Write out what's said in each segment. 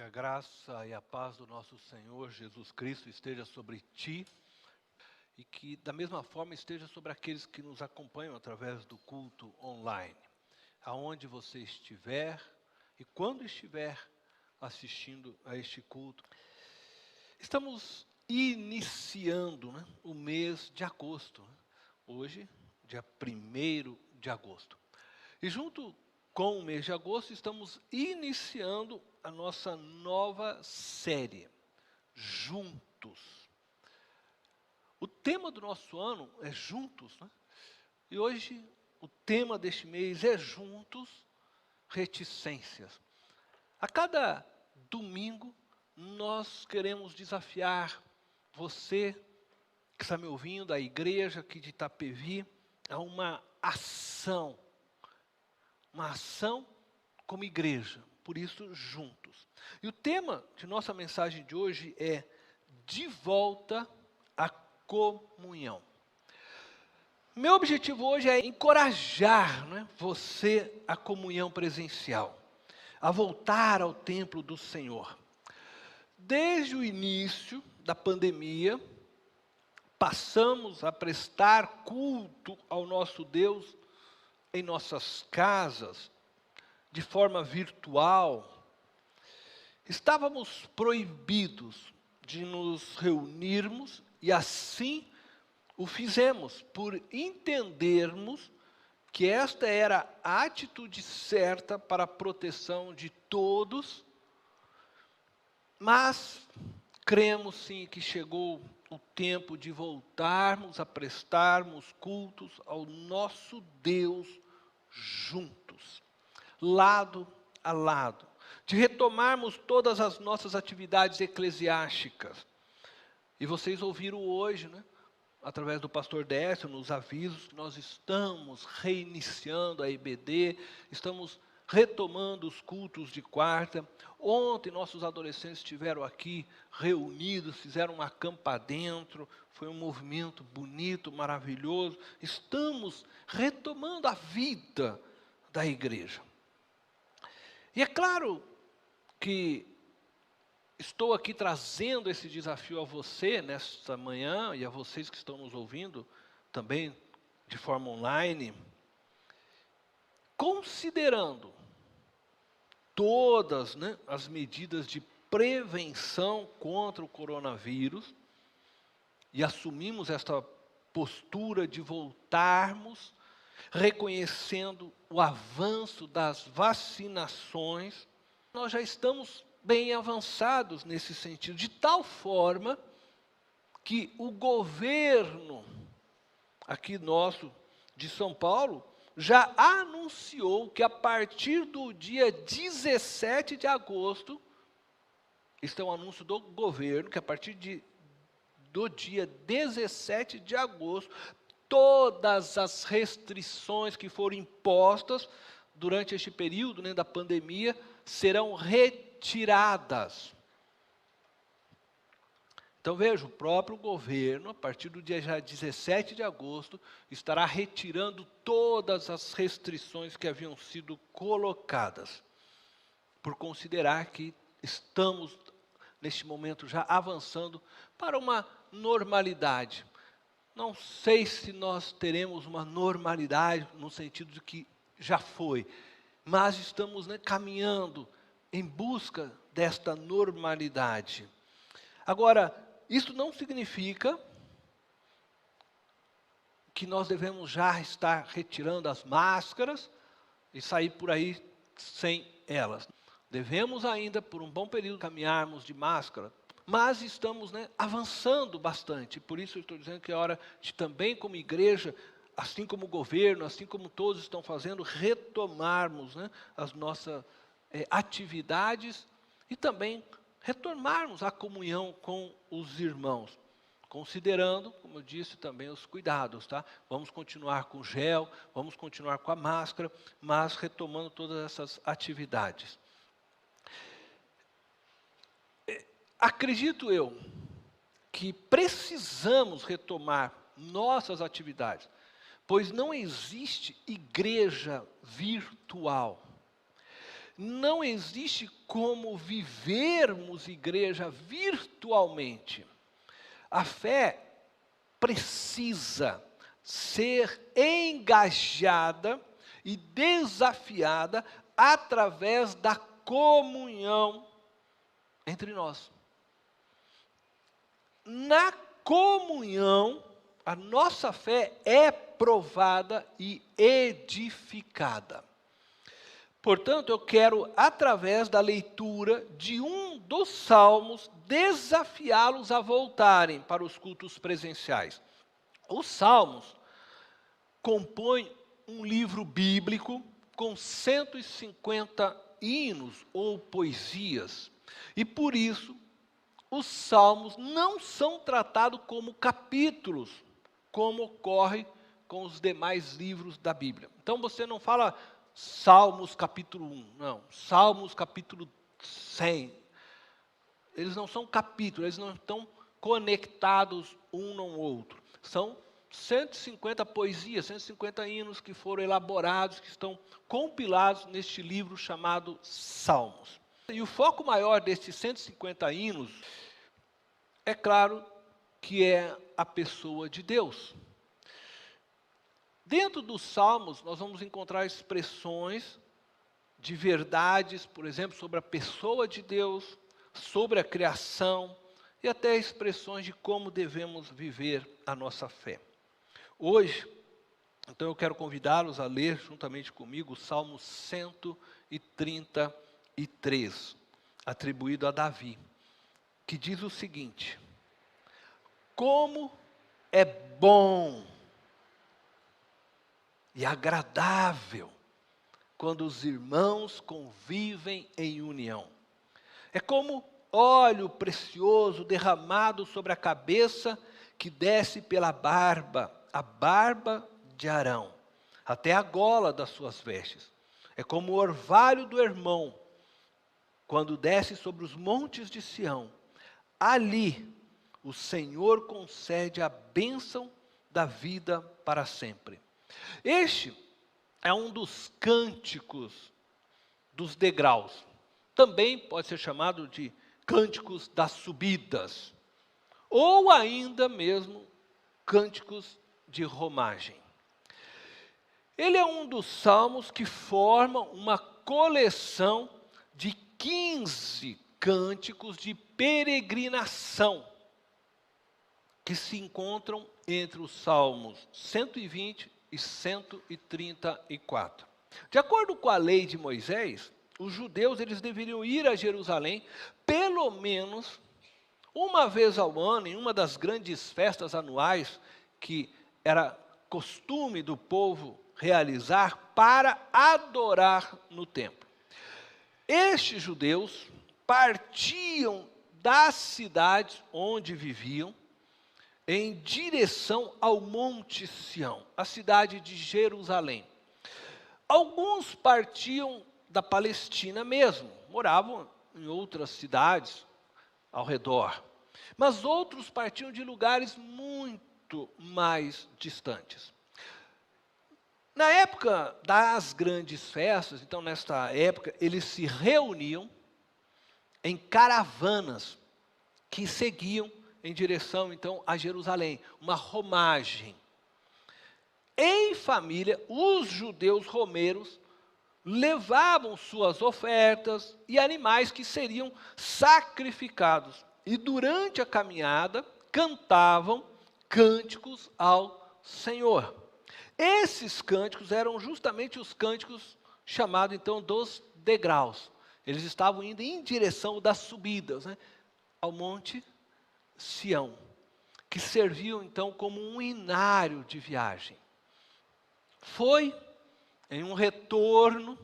Que a graça e a paz do nosso Senhor Jesus Cristo esteja sobre ti e que, da mesma forma, esteja sobre aqueles que nos acompanham através do culto online. Aonde você estiver e quando estiver assistindo a este culto. Estamos iniciando, o mês de agosto. Hoje, dia 1º de agosto. E junto com o mês de agosto, estamos iniciando a nossa nova série, Juntos. O tema do nosso ano é Juntos, E hoje o tema deste mês é Juntos, Reticências. A cada domingo, nós queremos desafiar você, que está me ouvindo, a igreja aqui de Itapevi, a uma ação como igreja, por isso juntos. E o tema de nossa mensagem de hoje é de volta à comunhão. Meu objetivo hoje é encorajar você à comunhão presencial, a voltar ao templo do Senhor. Desde o início da pandemia, passamos a prestar culto ao nosso Deus em nossas casas, de forma virtual. Estávamos proibidos de nos reunirmos e assim o fizemos, por entendermos que esta era a atitude certa para a proteção de todos, mas cremos sim que chegou o tempo de voltarmos a prestarmos cultos ao nosso Deus juntos, lado a lado, de retomarmos todas as nossas atividades eclesiásticas. E vocês ouviram hoje, através do pastor Décio, nos avisos, que nós estamos reiniciando a EBD, estamos retomando os cultos de quarta. Ontem nossos adolescentes estiveram aqui reunidos, fizeram uma campa dentro, foi um movimento bonito, maravilhoso. Estamos retomando a vida da igreja. E é claro que estou aqui trazendo esse desafio a você nesta manhã e a vocês que estão nos ouvindo também de forma online, considerando todas as medidas de prevenção contra o coronavírus e assumimos esta postura de voltarmos, reconhecendo o avanço das vacinações. Nós já estamos bem avançados nesse sentido, de tal forma que o governo aqui nosso de São Paulo já anunciou que a partir do dia 17 de agosto, este é um anúncio do governo, que a partir do dia 17 de agosto, todas as restrições que foram impostas durante este período da pandemia serão retiradas. Então veja, o próprio governo, a partir do dia 17 de agosto, estará retirando todas as restrições que haviam sido colocadas, por considerar que estamos, neste momento, já avançando para uma normalidade. Não sei se nós teremos uma normalidade, no sentido de que já foi, mas estamos caminhando em busca desta normalidade. Agora, isso não significa que nós devemos já estar retirando as máscaras e sair por aí sem elas. Devemos ainda, por um bom período, caminharmos de máscara, mas estamos avançando bastante. Por isso eu estou dizendo que é hora de também, como igreja, assim como o governo, assim como todos estão fazendo, retomarmos as nossas atividades e também retomarmos a comunhão com os irmãos, considerando, como eu disse, também os cuidados, Vamos continuar com gel, vamos continuar com a máscara, mas retomando todas essas atividades. Acredito eu que precisamos retomar nossas atividades, pois não existe igreja virtual. não existe como vivermos igreja virtualmente. A fé precisa ser engajada e desafiada através da comunhão entre nós. Na comunhão, a nossa fé é provada e edificada. Portanto, eu quero, através da leitura de um dos salmos, desafiá-los a voltarem para os cultos presenciais. Os salmos compõem um livro bíblico com 150 hinos ou poesias. E por isso, os salmos não são tratados como capítulos, como ocorre com os demais livros da Bíblia. Então você não fala Salmos capítulo 1, não. Salmos capítulo 100. Eles não são capítulos, eles não estão conectados um no outro. São 150 poesias, 150 hinos que foram elaborados, que estão compilados neste livro chamado Salmos. E o foco maior destes 150 hinos, é claro que é a pessoa de Deus. Dentro dos Salmos, nós vamos encontrar expressões de verdades, por exemplo, sobre a pessoa de Deus, sobre a criação, e até expressões de como devemos viver a nossa fé. Hoje, então eu quero convidá-los a ler juntamente comigo o Salmo 133, atribuído a Davi, que diz o seguinte: como é bom e agradável quando os irmãos convivem em união. É como óleo precioso derramado sobre a cabeça que desce pela barba, a barba de Arão, até a gola das suas vestes. É como o orvalho do Hermon, quando desce sobre os montes de Sião. Ali o Senhor concede a bênção da vida para sempre. Este é um dos cânticos dos degraus. Também pode ser chamado de cânticos das subidas. Ou ainda mesmo cânticos de romagem. Ele é um dos salmos que forma uma coleção de 15 cânticos de peregrinação, que se encontram entre os salmos 120 e 134. De acordo com a lei de Moisés, os judeus eles deveriam ir a Jerusalém pelo menos uma vez ao ano, em uma das grandes festas anuais que era costume do povo realizar para adorar no templo. Estes judeus partiam das cidades onde viviam em direção ao Monte Sião, a cidade de Jerusalém. Alguns partiam da Palestina mesmo, moravam em outras cidades ao redor. Mas outros partiam de lugares muito mais distantes. Na época das grandes festas, então nesta época, eles se reuniam em caravanas que seguiam em direção, então, a Jerusalém, uma romagem. Em família, os judeus romeiros levavam suas ofertas e animais que seriam sacrificados. E durante a caminhada, cantavam cânticos ao Senhor. Esses cânticos eram justamente os cânticos chamados, então, dos degraus. Eles estavam indo em direção das subidas, né, ao Monte Sião, que serviam então como um inário de viagem. Foi em um retorno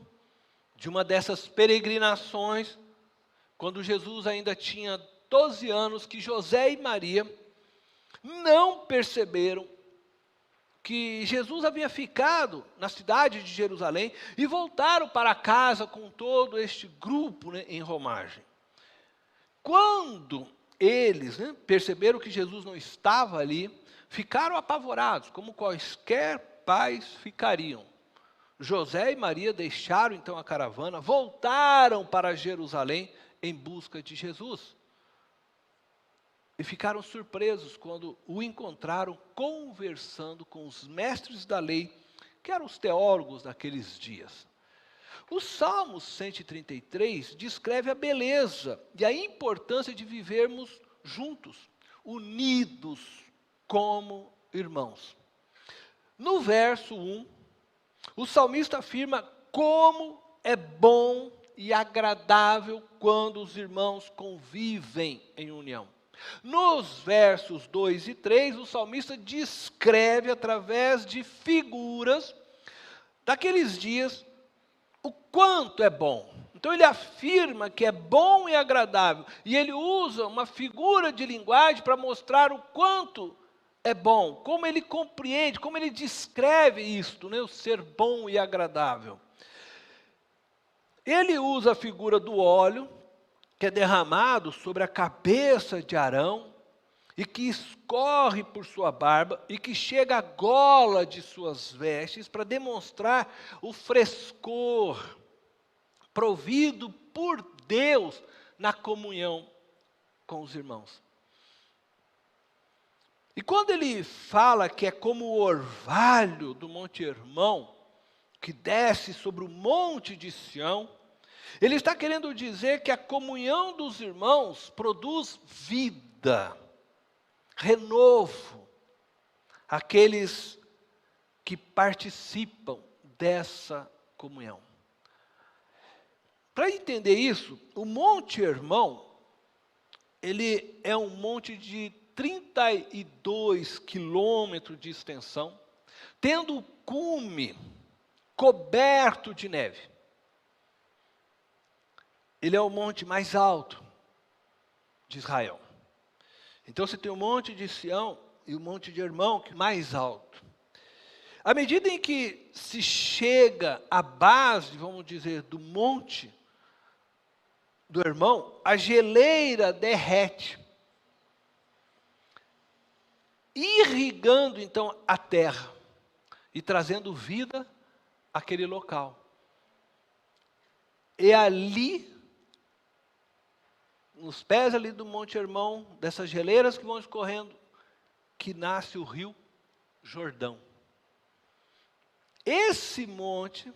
de uma dessas peregrinações, quando Jesus ainda tinha 12 anos, que José e Maria não perceberam que Jesus havia ficado na cidade de Jerusalém e voltaram para casa com todo este grupo, né, em romagem. Quando eles, né, perceberam que Jesus não estava ali, ficaram apavorados, como quaisquer pais ficariam. José e Maria deixaram então a caravana, voltaram para Jerusalém em busca de Jesus. E ficaram surpresos quando o encontraram conversando com os mestres da lei, que eram os teólogos daqueles dias. O Salmo 133 descreve a beleza e a importância de vivermos juntos, unidos como irmãos. No verso 1, o salmista afirma como é bom e agradável quando os irmãos convivem em união. Nos versos 2 e 3, o salmista descreve através de figuras daqueles dias o quanto é bom. Então ele afirma que é bom e agradável, e ele usa uma figura de linguagem para mostrar o quanto é bom, como ele compreende, como ele descreve isto, né, o ser bom e agradável. Ele usa a figura do óleo, que é derramado sobre a cabeça de Arão, e que escorre por sua barba, e que chega à gola de suas vestes, para demonstrar o frescor provido por Deus na comunhão com os irmãos. E quando ele fala que é como o orvalho do Monte Hermão, que desce sobre o monte de Sião, ele está querendo dizer que a comunhão dos irmãos produz vida, renovo, aqueles que participam dessa comunhão. Para entender isso, o Monte Hermão, ele é um monte de 32 quilômetros de extensão, tendo o cume coberto de neve. Ele é o monte mais alto de Israel. Então você tem o monte de Sião e o monte de Hermão, que é mais alto. À medida em que se chega à base, vamos dizer, do monte do Hermão, a geleira derrete, irrigando então a terra e trazendo vida àquele local. E ali, nos pés ali do Monte Hermão, dessas geleiras que vão escorrendo, que nasce o rio Jordão. Esse monte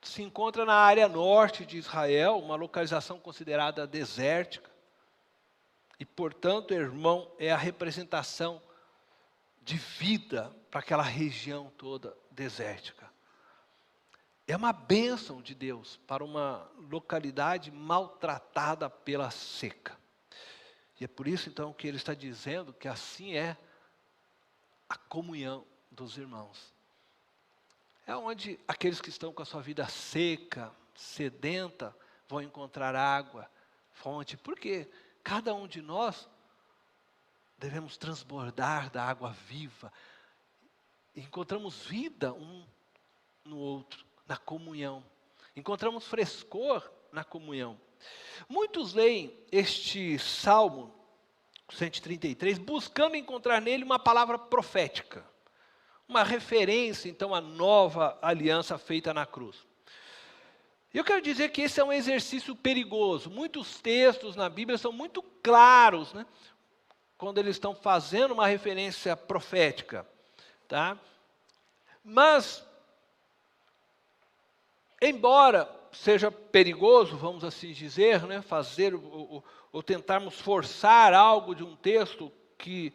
se encontra na área norte de Israel, uma localização considerada desértica. E, portanto, Hermão é a representação de vida para aquela região toda desértica. É uma bênção de Deus para uma localidade maltratada pela seca. E é por isso, então, que ele está dizendo que assim é a comunhão dos irmãos. É onde aqueles que estão com a sua vida seca, sedenta, vão encontrar água, fonte. Porque cada um de nós devemos transbordar da água viva. E encontramos vida um no outro, na comunhão. Encontramos frescor na comunhão. Muitos leem este Salmo 133 buscando encontrar nele uma palavra profética. Uma referência, então, à nova aliança feita na cruz. Eu quero dizer que esse é um exercício perigoso. Muitos textos na Bíblia são muito claros, né, quando eles estão fazendo uma referência profética. Tá? Mas, embora seja perigoso, vamos assim dizer, né, fazer ou tentarmos forçar algo de um texto que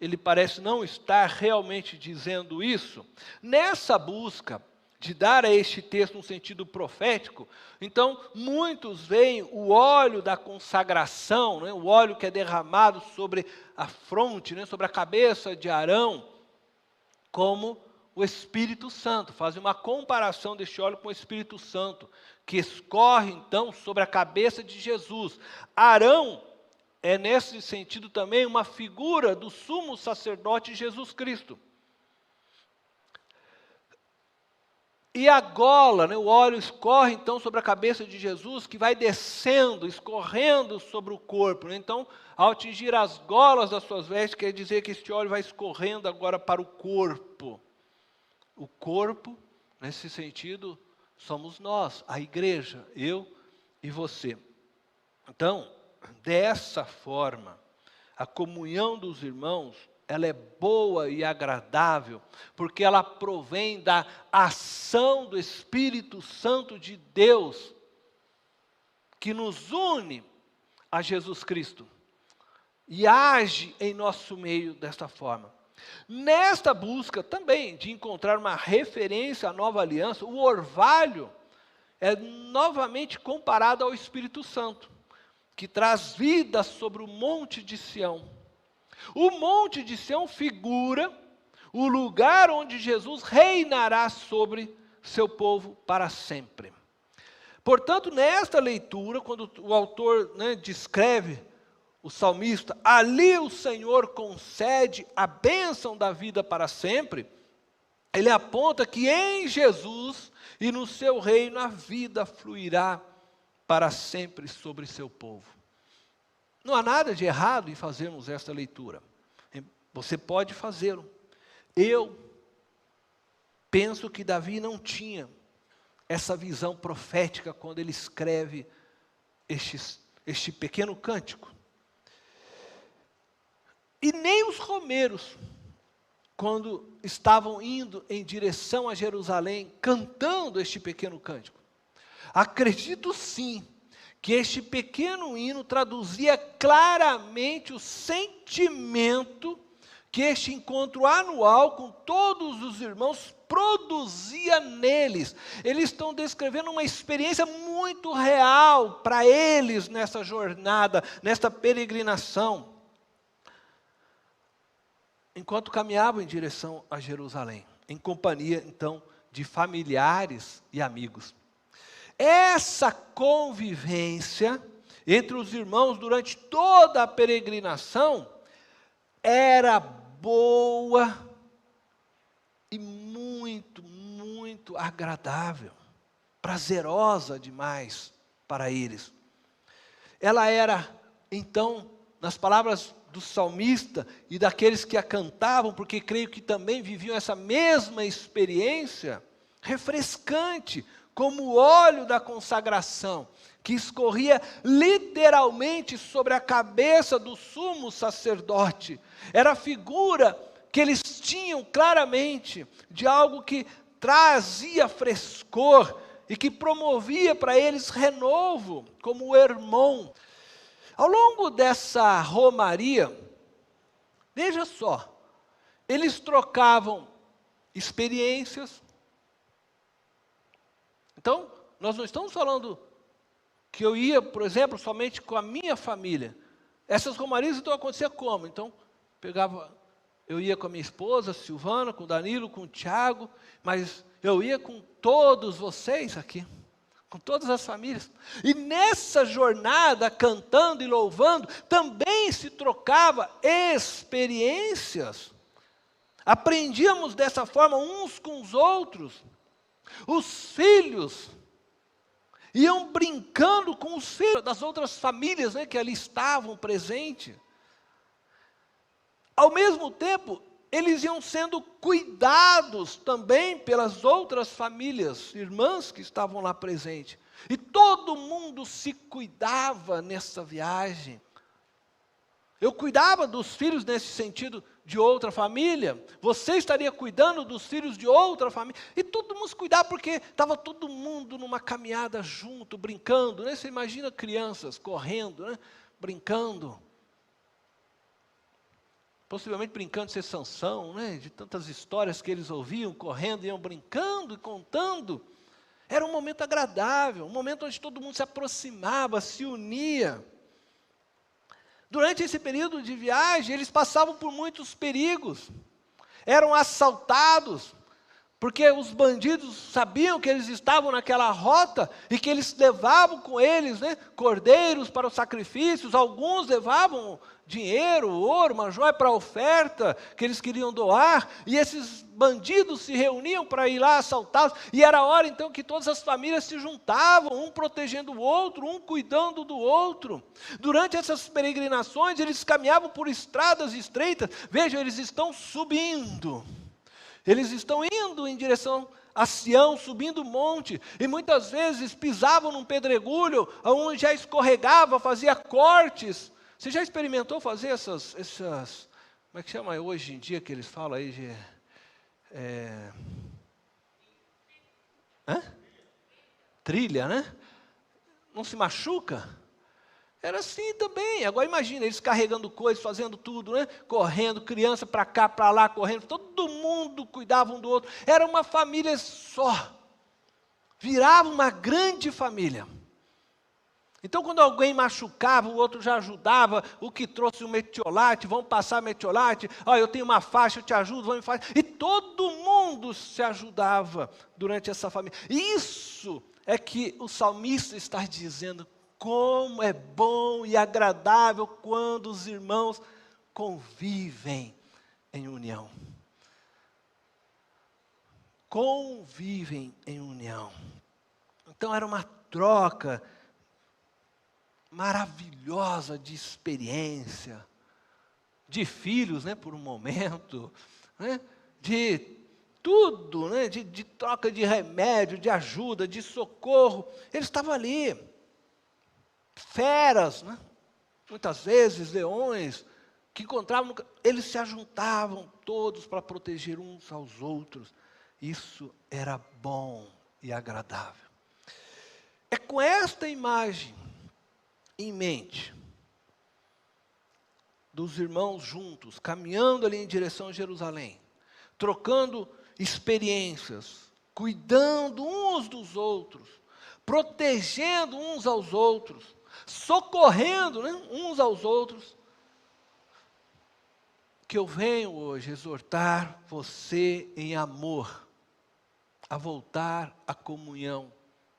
ele parece não estar realmente dizendo isso, nessa busca de dar a este texto um sentido profético, então muitos veem o óleo da consagração, né, o óleo que é derramado sobre a fronte, né, sobre a cabeça de Arão, como o Espírito Santo. Fazem uma comparação deste óleo com o Espírito Santo, que escorre então sobre a cabeça de Jesus. Arão é nesse sentido também uma figura do sumo sacerdote Jesus Cristo. E a gola, né, o óleo escorre então sobre a cabeça de Jesus, que vai descendo, escorrendo sobre o corpo. Né? Então, ao atingir as golas das suas vestes, quer dizer que este óleo vai escorrendo agora para o corpo. O corpo, nesse sentido, somos nós, a igreja, eu e você. Então, dessa forma, a comunhão dos irmãos, ela é boa e agradável, porque ela provém da ação do Espírito Santo de Deus, que nos une a Jesus Cristo, e age em nosso meio desta forma. Nesta busca também de encontrar uma referência à nova aliança, o orvalho é novamente comparado ao Espírito Santo, que traz vida sobre o Monte de Sião. O Monte de Sião figura o lugar onde Jesus reinará sobre seu povo para sempre. Portanto, nesta leitura, quando o autor descreve o salmista, ali o Senhor concede a bênção da vida para sempre, ele aponta que em Jesus e no seu reino a vida fluirá para sempre sobre seu povo. Não há nada de errado em fazermos esta leitura. Você pode fazê-lo. Eu penso que Davi não tinha essa visão profética quando ele escreve este pequeno cântico. E nem os romeiros, quando estavam indo em direção a Jerusalém, cantando este pequeno cântico. Acredito sim, que este pequeno hino traduzia claramente o sentimento que este encontro anual com todos os irmãos produzia neles. Eles estão descrevendo uma experiência muito real para eles nessa jornada, nesta peregrinação, enquanto caminhavam em direção a Jerusalém, em companhia, então, de familiares e amigos. Essa convivência entre os irmãos durante toda a peregrinação era boa e muito, muito agradável, prazerosa demais para eles. Ela era, então, nas palavras do salmista e daqueles que a cantavam, porque creio que também viviam essa mesma experiência, refrescante, como o óleo da consagração, que escorria literalmente sobre a cabeça do sumo sacerdote. Era a figura que eles tinham claramente de algo que trazia frescor e que promovia para eles renovo, como o irmão. Ao longo dessa romaria, veja só, eles trocavam experiências. Então, nós não estamos falando que eu ia, por exemplo, somente com a minha família. Essas romarias então aconteciam como? Então, eu ia com a minha esposa, Silvana, com o Danilo, com o Tiago, mas eu ia com todos vocês aqui, com todas as famílias. E nessa jornada, cantando e louvando, também se trocava experiências. Aprendíamos dessa forma uns com os outros. Os filhos iam brincando com os filhos das outras famílias que ali estavam presentes. Ao mesmo tempo, eles iam sendo cuidados também pelas outras famílias, irmãs que estavam lá presentes. E todo mundo se cuidava nessa viagem. Eu cuidava dos filhos nesse sentido de outra família, você estaria cuidando dos filhos de outra família, e todo mundo se cuidava porque estava todo mundo numa caminhada junto, brincando, Você imagina crianças correndo, brincando, possivelmente brincando de ser Sansão, de tantas histórias que eles ouviam, correndo, iam brincando e contando. Era um momento agradável, um momento onde todo mundo se aproximava, se unia. Durante esse período de viagem, eles passavam por muitos perigos, eram assaltados, porque os bandidos sabiam que eles estavam naquela rota, e que eles levavam com eles, cordeiros para os sacrifícios, alguns levavam dinheiro, ouro, uma joia para a oferta, que eles queriam doar, e esses bandidos se reuniam para ir lá assaltá-los, e era a hora então que todas as famílias se juntavam, um protegendo o outro, um cuidando do outro. Durante essas peregrinações, eles caminhavam por estradas estreitas, vejam, eles estão subindo, eles estão indo em direção a Sião, subindo o monte, e muitas vezes pisavam num pedregulho, onde já escorregava, fazia cortes. Você já experimentou fazer essas como é que chama hoje em dia que eles falam aí de... Trilha, né? Não se machuca? Era assim também. Agora imagina, eles carregando coisas, fazendo tudo, né? Correndo, criança para cá, para lá, correndo. Todo mundo cuidava um do outro. Era uma família só. Virava uma grande família. Então, quando alguém machucava, o outro já ajudava. O que trouxe o metiolate, vamos passar metiolate. Eu tenho uma faixa, eu te ajudo, vamos fazer. E todo mundo se ajudava durante essa família. Isso é que o salmista está dizendo: como é bom e agradável quando os irmãos convivem em união. Convivem em união. Então era uma troca maravilhosa de experiência, de filhos, né, por um momento, né, de tudo, né, de troca de remédio, de ajuda, de socorro. Eles estavam ali. Feras, né? Muitas vezes leões, que encontravam, eles se ajuntavam todos para proteger uns aos outros. Isso era bom e agradável. É com esta imagem em mente, dos irmãos juntos, caminhando ali em direção a Jerusalém, trocando experiências, cuidando uns dos outros, protegendo uns aos outros, socorrendo, né, uns aos outros, que eu venho hoje exortar você em amor, a voltar à comunhão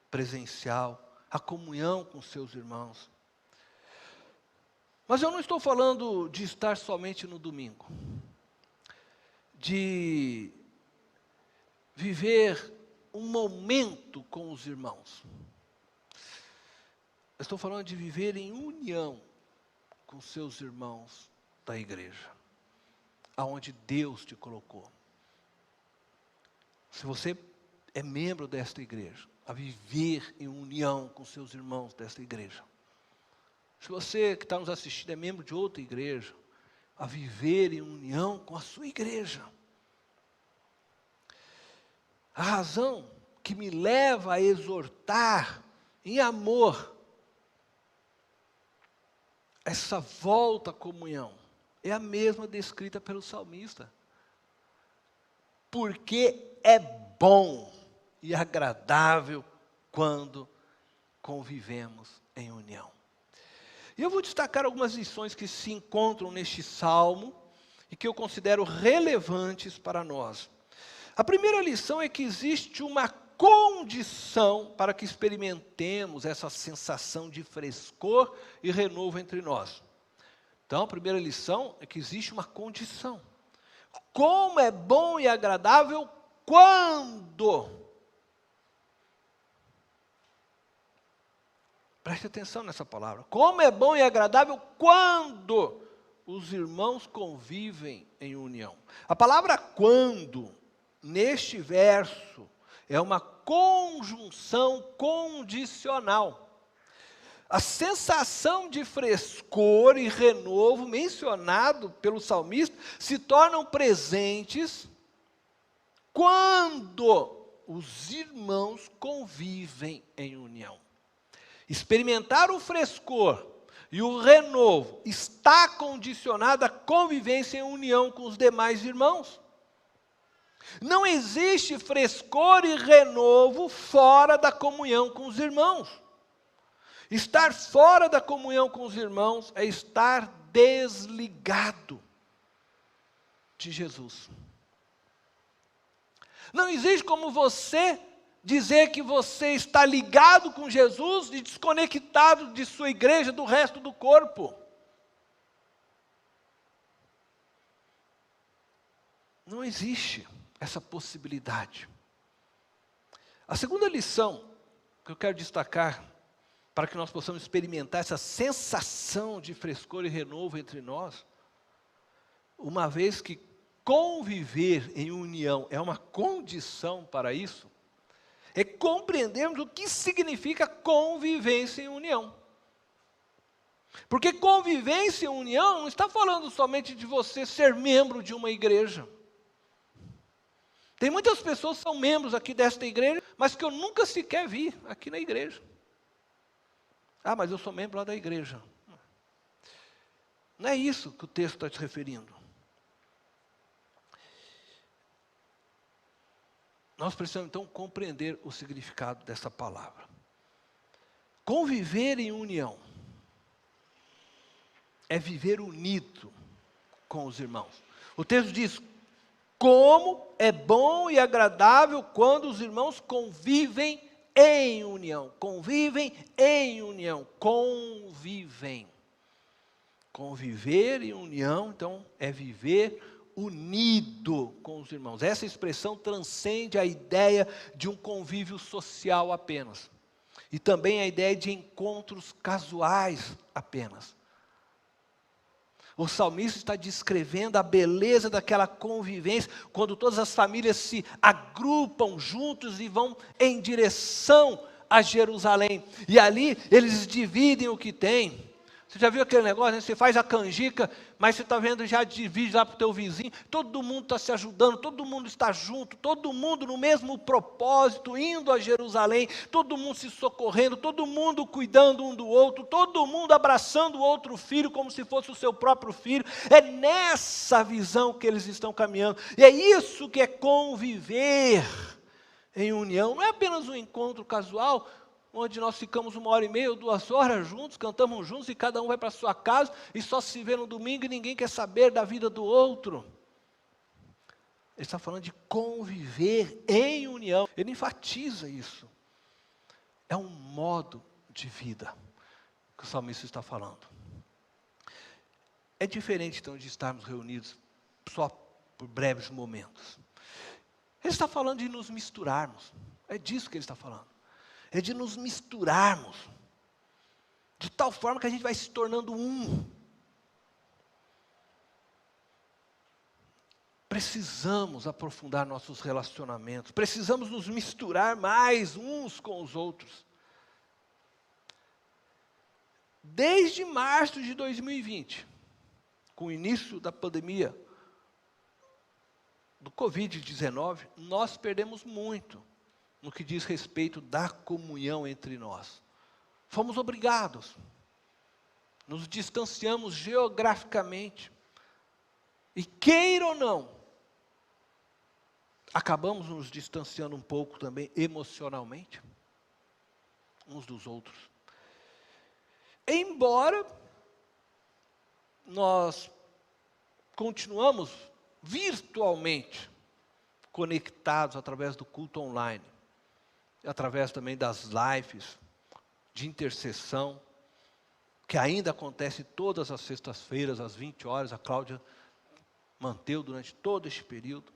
presencial, à comunhão com seus irmãos. Mas eu não estou falando de estar somente no domingo, de viver um momento com os irmãos. Eu estou falando de viver em união com seus irmãos da igreja, aonde Deus te colocou. Se você é membro desta igreja, a viver em união com seus irmãos desta igreja. Se você que está nos assistindo é membro de outra igreja, a viver em união com a sua igreja. A razão que me leva a exortar em amor essa volta à comunhão é a mesma descrita pelo salmista. Porque é bom e agradável quando convivemos em união. E eu vou destacar algumas lições que se encontram neste salmo e que eu considero relevantes para nós. A primeira lição é que existe uma condição para que experimentemos essa sensação de frescor e renovo entre nós. Então, a primeira lição é que existe uma condição. Como é bom e agradável quando... Preste atenção nessa palavra. Como é bom e agradável quando os irmãos convivem em união. A palavra quando, neste verso, é uma conjunção condicional. A sensação de frescor e renovo mencionado pelo salmista se tornam presentes quando os irmãos convivem em união. Experimentar o frescor e o renovo está condicionado à convivência em união com os demais irmãos. Não existe frescor e renovo fora da comunhão com os irmãos. Estar fora da comunhão com os irmãos é estar desligado de Jesus. Não existe como você dizer que você está ligado com Jesus e desconectado de sua igreja, do resto do corpo. Não existe essa possibilidade. A segunda lição que eu quero destacar, para que nós possamos experimentar essa sensação de frescor e renovo entre nós, uma vez que conviver em união é uma condição para isso, é compreendermos o que significa convivência em união. Porque convivência em união não está falando somente de você ser membro de uma igreja. Tem muitas pessoas que são membros aqui desta igreja, mas que eu nunca sequer vi aqui na igreja. Ah, mas eu sou membro lá da igreja. Não é isso que o texto está se referindo. Nós precisamos então compreender o significado dessa palavra. Conviver em união é viver unido com os irmãos. O texto diz: como é bom e agradável quando os irmãos convivem em união. Convivem em união. Convivem. Conviver em união, então, é viver unido com os irmãos. Essa expressão transcende a ideia de um convívio social apenas. E também a ideia de encontros casuais apenas. O salmista está descrevendo a beleza daquela convivência, quando todas as famílias se agrupam juntos e vão em direção a Jerusalém. E ali eles dividem o que têm. Você já viu aquele negócio, né? Você faz a canjica, mas você está vendo, já divide lá para o teu vizinho. Todo mundo está se ajudando, todo mundo está junto, todo mundo no mesmo propósito, indo a Jerusalém, todo mundo se socorrendo, todo mundo cuidando um do outro, todo mundo abraçando o outro filho como se fosse o seu próprio filho. É nessa visão que eles estão caminhando. E é isso que é conviver em união. Não é apenas um encontro casual, onde nós ficamos 1h30 ou 2 horas juntos, cantamos juntos e cada um vai para a sua casa e só se vê no domingo e ninguém quer saber da vida do outro. Ele está falando de conviver em união. Ele enfatiza isso. É um modo de vida que o salmista está falando. É diferente então de estarmos reunidos só por breves momentos. Ele está falando de nos misturarmos. É disso que ele está falando. É de nos misturarmos, de tal forma que a gente vai se tornando um. Precisamos aprofundar nossos relacionamentos, precisamos nos misturar mais uns com os outros. Desde março de 2020, com o início da pandemia do Covid-19, nós perdemos muito no que diz respeito da comunhão entre nós. Fomos obrigados, nos distanciamos geograficamente, e queira ou não, acabamos nos distanciando um pouco também emocionalmente, uns dos outros. Embora nós continuamos virtualmente conectados através do culto online, através também das lives de intercessão, que ainda acontece todas as sextas-feiras, às 20 horas, a Cláudia manteve durante todo este período.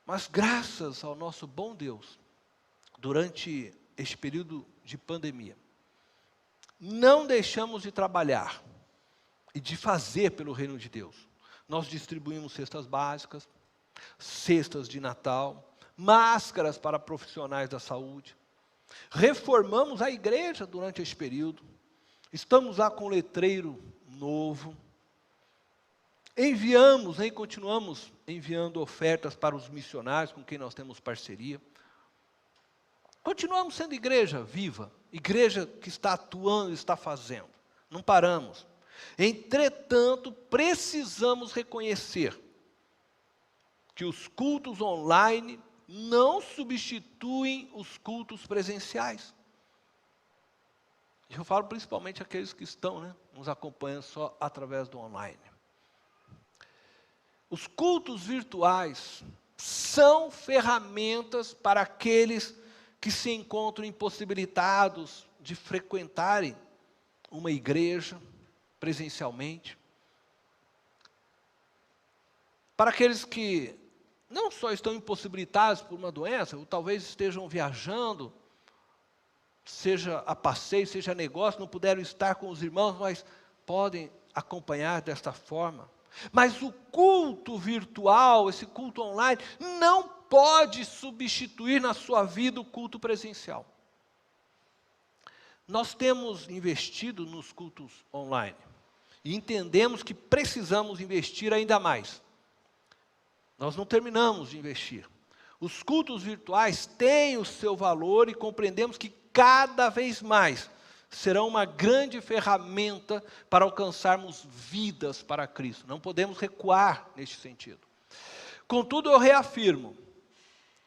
Mas graças ao nosso bom Deus, durante este período de pandemia, não deixamos de trabalhar e de fazer pelo reino de Deus. Nós distribuímos cestas básicas, cestas de Natal, máscaras para profissionais da saúde. Reformamos a igreja durante esse período. Estamos lá com letreiro novo. Enviamos e continuamos enviando ofertas para os missionários com quem nós temos parceria. Continuamos sendo igreja viva, igreja que está atuando, está fazendo. Não paramos. Entretanto, precisamos reconhecer que os cultos online não substituem os cultos presenciais. Eu falo principalmente aqueles que estão, nos acompanhando só através do online. Os cultos virtuais são ferramentas para aqueles que se encontram impossibilitados de frequentarem uma igreja presencialmente. Para aqueles que não só estão impossibilitados por uma doença, ou talvez estejam viajando, seja a passeio, seja a negócio, não puderam estar com os irmãos, mas podem acompanhar desta forma. Mas o culto virtual, esse culto online, não pode substituir na sua vida o culto presencial. Nós temos investido nos cultos online e entendemos que precisamos investir ainda mais. Nós não terminamos de investir. Os cultos virtuais têm o seu valor e compreendemos que cada vez mais serão uma grande ferramenta para alcançarmos vidas para Cristo. Não podemos recuar neste sentido. Contudo, eu reafirmo,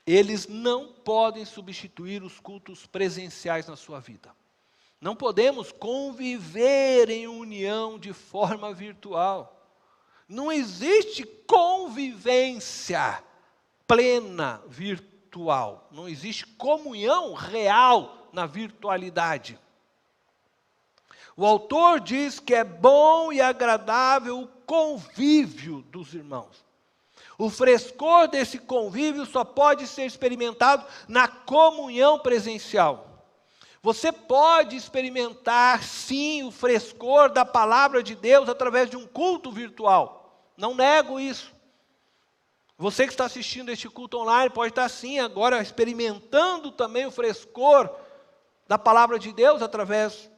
eles não podem substituir os cultos presenciais na sua vida. Não podemos conviver em união de forma virtual. Não existe convivência plena virtual. Não existe comunhão real na virtualidade. O autor diz que é bom e agradável o convívio dos irmãos. O frescor desse convívio só pode ser experimentado na comunhão presencial. Você pode experimentar, sim, o frescor da palavra de Deus através de um culto virtual. Não nego isso. Você que está assistindo este culto online pode estar, sim, agora experimentando também o frescor da palavra de Deus através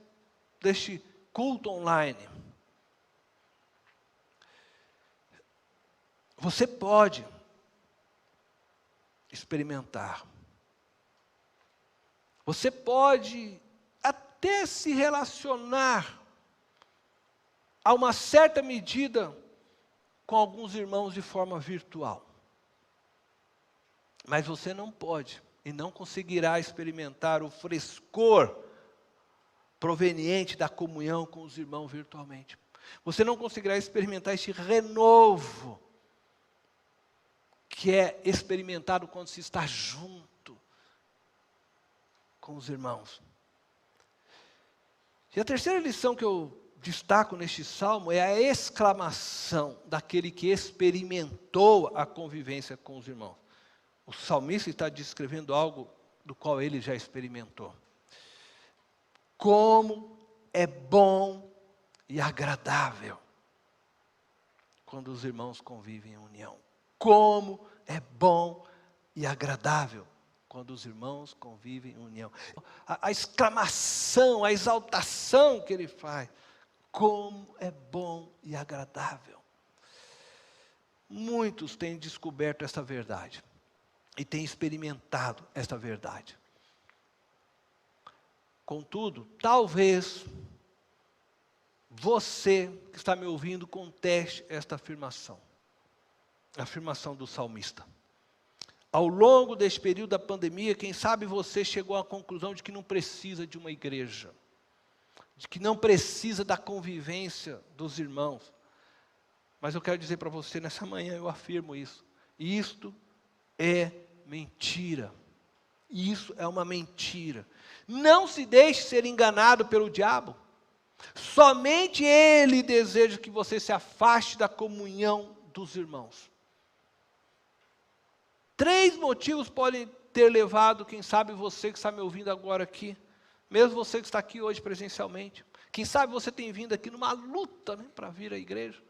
deste culto online. Você pode experimentar. Você pode até se relacionar a uma certa medida com alguns irmãos de forma virtual. Mas você não pode e não conseguirá experimentar o frescor proveniente da comunhão com os irmãos virtualmente. Você não conseguirá experimentar este renovo que é experimentado quando se está junto com os irmãos. E a terceira lição que eu destaco neste salmo é a exclamação daquele que experimentou a convivência com os irmãos. O salmista está descrevendo algo do qual ele já experimentou. Como é bom e agradável quando os irmãos convivem em união. Como é bom e agradável quando os irmãos convivem em união. A exclamação, a exaltação que ele faz. Como é bom e agradável. Muitos têm descoberto esta verdade. E têm experimentado esta verdade. Contudo, talvez você que está me ouvindo conteste esta afirmação. A afirmação do salmista. Ao longo deste período da pandemia, quem sabe você chegou à conclusão de que não precisa de uma igreja. De que não precisa da convivência dos irmãos. Mas eu quero dizer para você, nessa manhã eu afirmo isso. Isto é mentira. Isso é uma mentira. Não se deixe ser enganado pelo diabo. Somente ele deseja que você se afaste da comunhão dos irmãos. 3 motivos podem ter levado, quem sabe você que está me ouvindo agora aqui, mesmo você que está aqui hoje presencialmente, quem sabe você tem vindo aqui numa luta, né, para vir à igreja,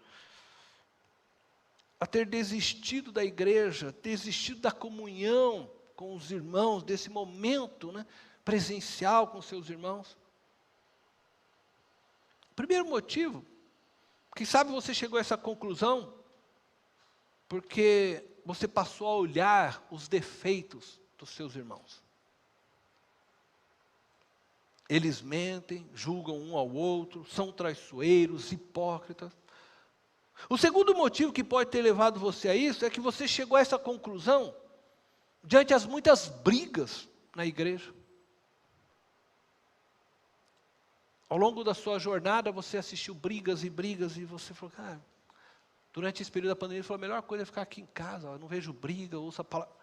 a ter desistido da igreja, desistido da comunhão com os irmãos, desse momento, né, presencial com seus irmãos. O primeiro motivo, quem sabe você chegou a essa conclusão, porque você passou a olhar os defeitos dos seus irmãos. Eles mentem, julgam um ao outro, são traiçoeiros, hipócritas. O segundo motivo que pode ter levado você a isso é que você chegou a essa conclusão diante das muitas brigas na igreja. Ao longo da sua jornada você assistiu brigas e brigas e você falou, cara, durante esse período da pandemia, a melhor coisa é ficar aqui em casa, eu não vejo briga, ouço a palavra.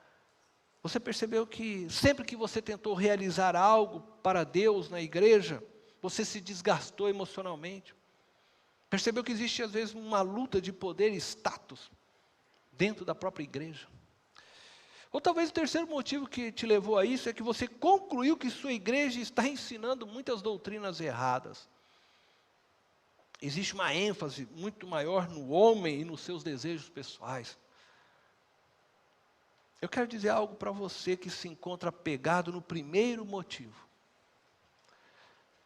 Você percebeu que sempre que você tentou realizar algo para Deus na igreja, você se desgastou emocionalmente. Percebeu que existe às vezes uma luta de poder e status dentro da própria igreja. Ou talvez o terceiro motivo que te levou a isso é que você concluiu que sua igreja está ensinando muitas doutrinas erradas. Existe uma ênfase muito maior no homem e nos seus desejos pessoais. Eu quero dizer algo para você que se encontra pegado no primeiro motivo,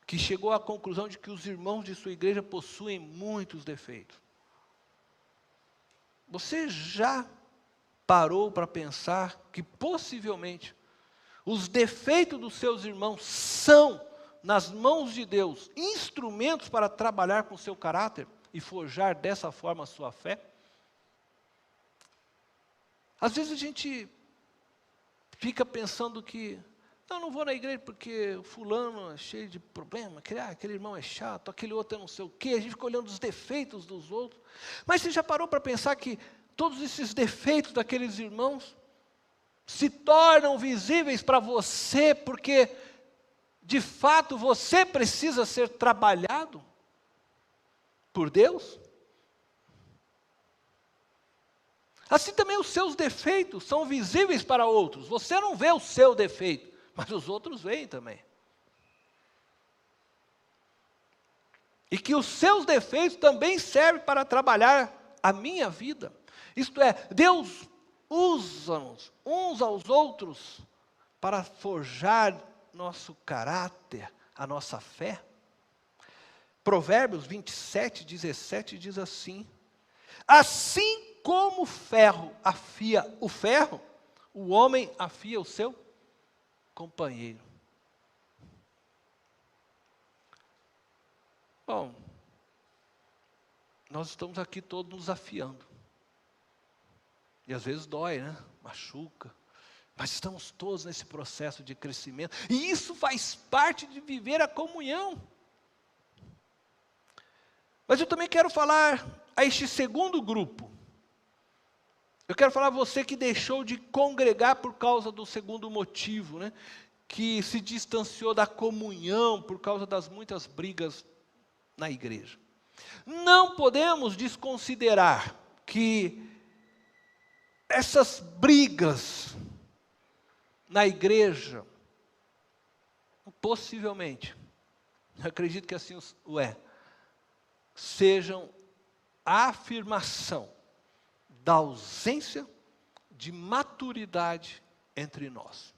que chegou à conclusão de que os irmãos de sua igreja possuem muitos defeitos. Você já parou para pensar que possivelmente os defeitos dos seus irmãos são, nas mãos de Deus, instrumentos para trabalhar com o seu caráter e forjar dessa forma a sua fé? Às vezes a gente fica pensando que, não vou na igreja porque o fulano é cheio de problema, aquele irmão é chato, aquele outro é não sei o quê, a gente fica olhando os defeitos dos outros. Mas você já parou para pensar que todos esses defeitos daqueles irmãos se tornam visíveis para você, porque de fato você precisa ser trabalhado por Deus? Assim também os seus defeitos são visíveis para outros. Você não vê o seu defeito, mas os outros veem também. E que os seus defeitos também servem para trabalhar a minha vida. Isto é, Deus usa-nos uns aos outros para forjar nosso caráter, a nossa fé. Provérbios 27, 17 diz assim: assim como o ferro afia o ferro, o homem afia o seu companheiro. Bom, nós estamos aqui todos nos afiando. E às vezes dói, né? Machuca. Mas estamos todos nesse processo de crescimento. E isso faz parte de viver a comunhão. Mas eu também quero falar a este segundo grupo. Eu quero falar a você que deixou de congregar por causa do segundo motivo, né? Que se distanciou da comunhão por causa das muitas brigas na igreja. Não podemos desconsiderar que essas brigas na igreja, possivelmente, eu acredito que assim o é, sejam a afirmação da ausência de maturidade entre nós.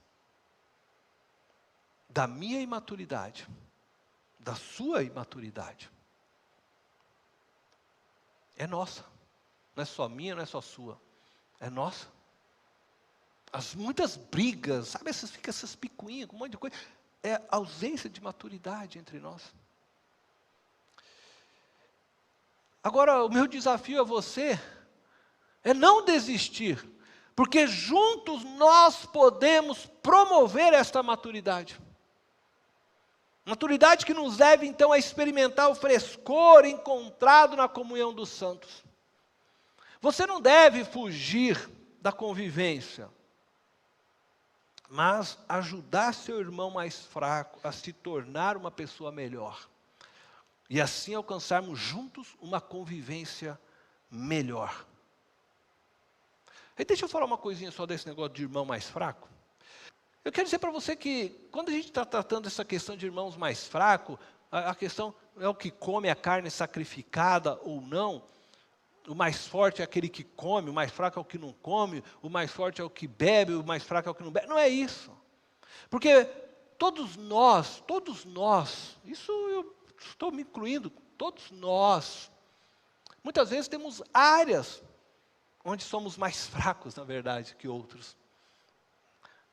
Da minha imaturidade, da sua imaturidade. É nossa. Não é só minha, não é só sua. É nossa. As muitas brigas, sabe, fica essas picuinhas, com um monte de coisa. É ausência de maturidade entre nós. Agora, o meu desafio a você é não desistir, porque juntos nós podemos promover esta maturidade. Maturidade que nos leve então a experimentar o frescor encontrado na comunhão dos santos. Você não deve fugir da convivência, mas ajudar seu irmão mais fraco a se tornar uma pessoa melhor. E assim alcançarmos juntos uma convivência melhor. E deixa eu falar uma coisinha só desse negócio de irmão mais fraco. Eu quero dizer para você que, quando a gente está tratando essa questão de irmãos mais fracos, a questão é o que come a carne sacrificada ou não. O mais forte é aquele que come, o mais fraco é o que não come, o mais forte é o que bebe, o mais fraco é o que não bebe. Não é isso. Porque todos nós, isso eu estou me incluindo, todos nós, muitas vezes temos áreas onde somos mais fracos, na verdade, que outros.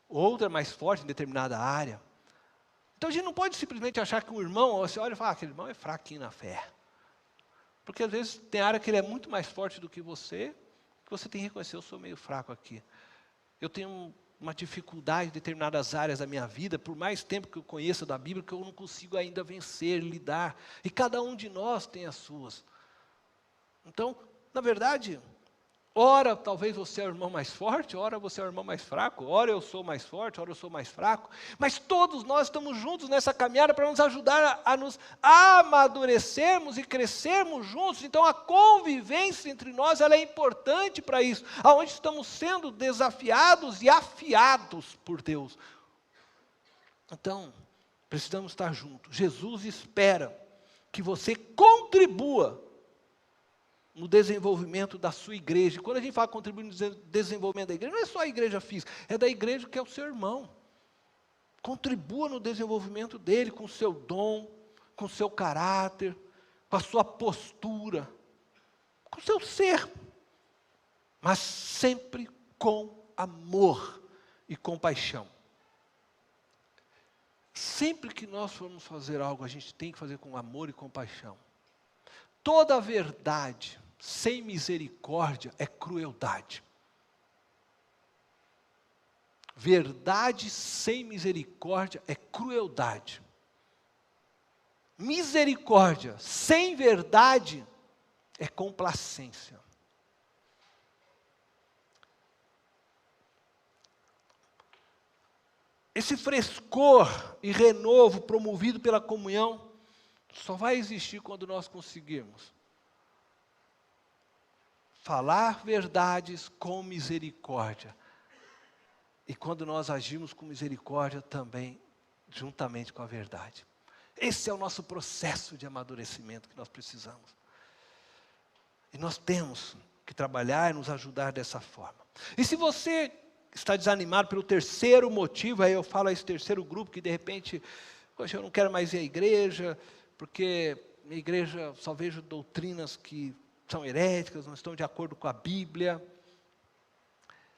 Outro é mais forte em determinada área. Então a gente não pode simplesmente achar que um irmão, você olha e fala, aquele irmão é fraquinho na fé. Porque às vezes tem área que ele é muito mais forte do que você tem que reconhecer, eu sou meio fraco aqui. Eu tenho uma dificuldade em determinadas áreas da minha vida, por mais tempo que eu conheça da Bíblia, que eu não consigo ainda vencer, lidar. E cada um de nós tem as suas. Então, na verdade, ora talvez você é o irmão mais forte, ora você é o irmão mais fraco, ora eu sou mais forte, ora eu sou mais fraco, mas todos nós estamos juntos nessa caminhada para nos ajudar a nos amadurecermos e crescermos juntos. Então a convivência entre nós, ela é importante para isso, aonde estamos sendo desafiados e afiados por Deus. Então, precisamos estar juntos. Jesus espera que você contribua no desenvolvimento da sua igreja. Quando a gente fala contribuir no desenvolvimento da igreja, não é só a igreja física, é da igreja que é o seu irmão. Contribua no desenvolvimento dele com o seu dom, com o seu caráter, com a sua postura, com o seu ser, mas sempre com amor e compaixão. Sempre que nós formos fazer algo, a gente tem que fazer com amor e compaixão. Toda verdade sem misericórdia é crueldade. Verdade sem misericórdia é crueldade. Misericórdia sem verdade é complacência. Esse frescor e renovo promovido pela comunhão só vai existir quando nós conseguirmos falar verdades com misericórdia. E quando nós agimos com misericórdia também, juntamente com a verdade. Esse é o nosso processo de amadurecimento que nós precisamos. E nós temos que trabalhar e nos ajudar dessa forma. E se você está desanimado pelo terceiro motivo, aí eu falo a esse terceiro grupo que de repente, poxa, eu não quero mais ir à igreja, porque na igreja só vejo doutrinas que são heréticas, não estão de acordo com a Bíblia,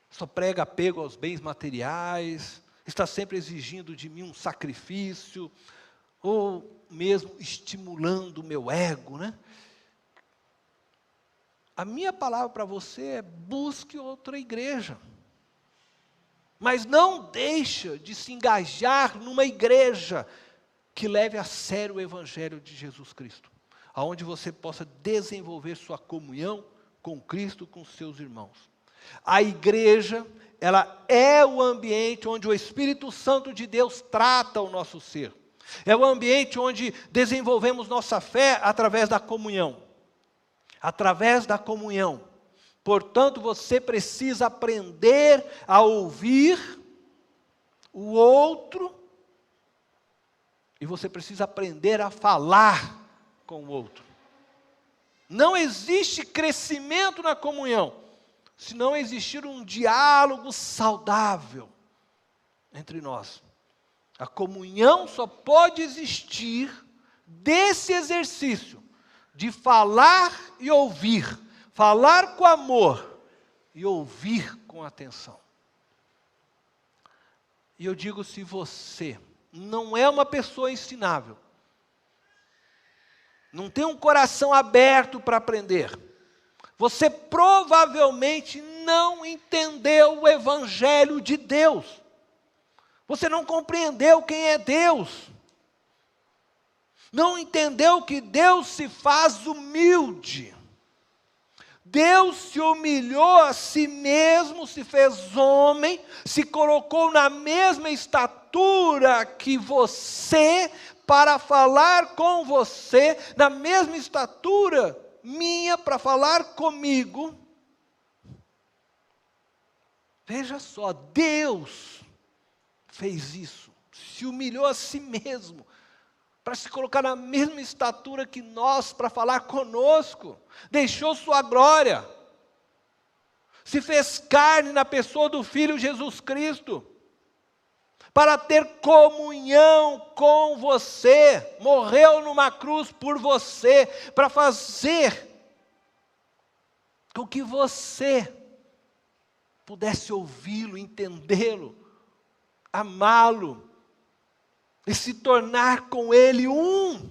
só prega apego aos bens materiais, está sempre exigindo de mim um sacrifício, ou mesmo estimulando o meu ego, né? A minha palavra para você é: busque outra igreja. Mas não deixa de se engajar numa igreja que leve a sério o Evangelho de Jesus Cristo, aonde você possa desenvolver sua comunhão com Cristo, com seus irmãos. A igreja, ela é o ambiente onde o Espírito Santo de Deus trata o nosso ser. É o ambiente onde desenvolvemos nossa fé através da comunhão. Através da comunhão. Portanto, você precisa aprender a ouvir o outro e você precisa aprender a falar com o outro. Não existe crescimento na comunhão se não existir um diálogo saudável entre nós. A comunhão só pode existir desse exercício de falar e ouvir. Falar com amor e ouvir com atenção. E eu digo, se você não é uma pessoa ensinável, não tem um coração aberto para aprender, você provavelmente não entendeu o Evangelho de Deus. Você não compreendeu quem é Deus. Não entendeu que Deus se faz humilde. Deus se humilhou a si mesmo, se fez homem, se colocou na mesma estatura que você, para falar com você, na mesma estatura minha, para falar comigo. Veja só, Deus fez isso, se humilhou a si mesmo, para se colocar na mesma estatura que nós, para falar conosco, deixou sua glória, se fez carne na pessoa do Filho Jesus Cristo, para ter comunhão com você, morreu numa cruz por você, para fazer com que você pudesse ouvi-lo, entendê-lo, amá-lo, e se tornar com Ele um,